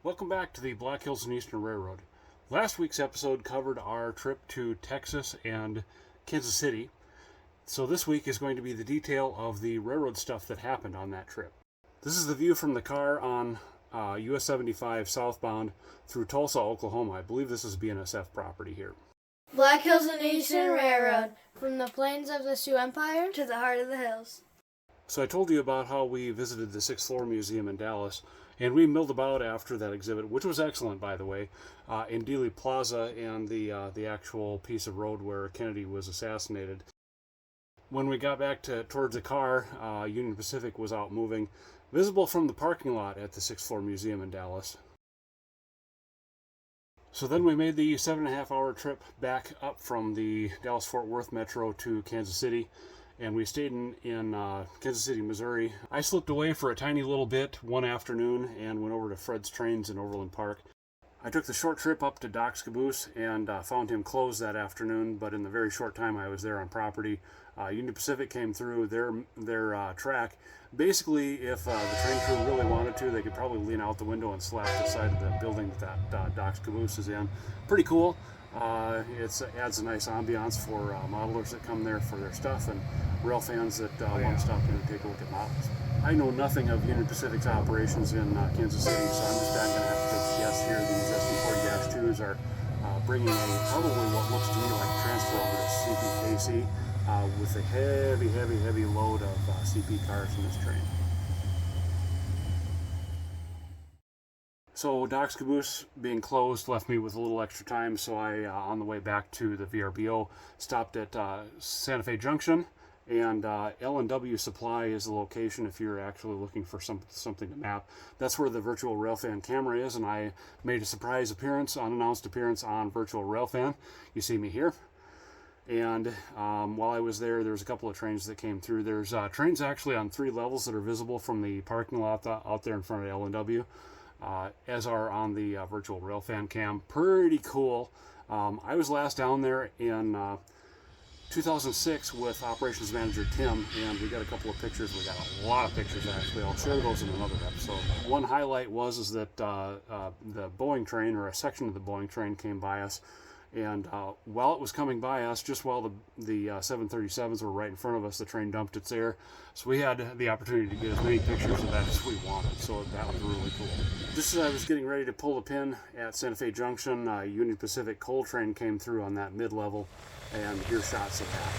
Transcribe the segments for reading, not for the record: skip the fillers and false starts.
Welcome back to the Black Hills and Eastern Railroad. Last week's episode covered our trip to Texas and Kansas City. So this week is going to be the detail of the railroad stuff that happened on that trip. This is the view from the car on US 75 southbound through Tulsa, Oklahoma. I believe this is BNSF property here. Black Hills and Eastern Railroad, from the plains of the Sioux Empire to the heart of the hills. So I told you about how we visited the 6th Floor Museum in Dallas, and we milled about after that exhibit, which was excellent, by the way, in Dealey Plaza and the actual piece of road where Kennedy was assassinated. When we got back towards the car, Union Pacific was out moving, visible from the parking lot at the 6th Floor Museum in Dallas. So then we made the 7.5-hour trip back up from the Dallas-Fort Worth Metro to Kansas City, and we stayed in Kansas City, Missouri. I slipped away for a tiny little bit one afternoon and went over to Fred's Trains in Overland Park. I took the short trip up to Doc's Caboose and found him closed that afternoon, but in the very short time I was there on property, Union Pacific came through their track. Basically, if the train crew really wanted to, they could probably lean out the window and slap the side of the building that Doc's Caboose is in. Pretty cool. It adds a nice ambiance for modelers that come there for their stuff and rail fans that want to stop in and take a look at models. I know nothing of Union Pacific's operations in Kansas City, so I'm just going to have to take a guess here. These SD40-2s are bringing probably what looks to me like a transfer over to CPKC with a heavy load of CP cars in this train. So Doc's Caboose being closed left me with a little extra time, so I, on the way back to the VRBO, stopped at Santa Fe Junction, and L&W Supply is the location if you're actually looking for something to map. That's where the virtual Railfan camera is, and I made a surprise appearance, unannounced appearance on virtual Railfan. You see me here. And while I was there, there was a couple of trains that came through. There's trains actually on 3 levels that are visible from the parking lot out there in front of L&W. As are on the virtual Railfan cam. Pretty cool. I was last down there in 2006 with Operations Manager Tim, and we got a couple of pictures. We got a lot of pictures, actually. I'll share those in another episode. One highlight was that the Boeing train, or a section of the Boeing train, came by us, and while it was coming by us, just while the 737s were right in front of us, the train dumped its air. So we had the opportunity to get as many pictures of that as we wanted, so that was really cool. Just as I was getting ready to pull the pin at Santa Fe Junction, Union Pacific coal train came through on that mid-level, and here's shots of that.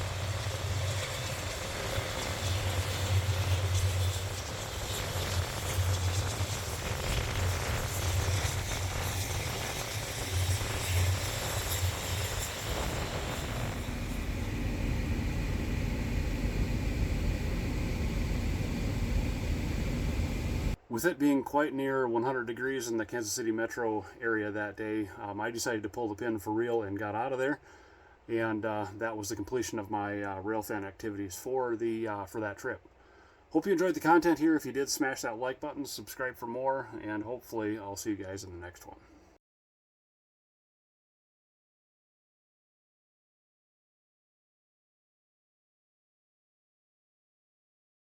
With it being quite near 100 degrees in the Kansas City metro area that day, I decided to pull the pin for real and got out of there. And that was the completion of my Railfan activities for that trip. Hope you enjoyed the content here. If you did, smash that like button, subscribe for more, and hopefully I'll see you guys in the next one.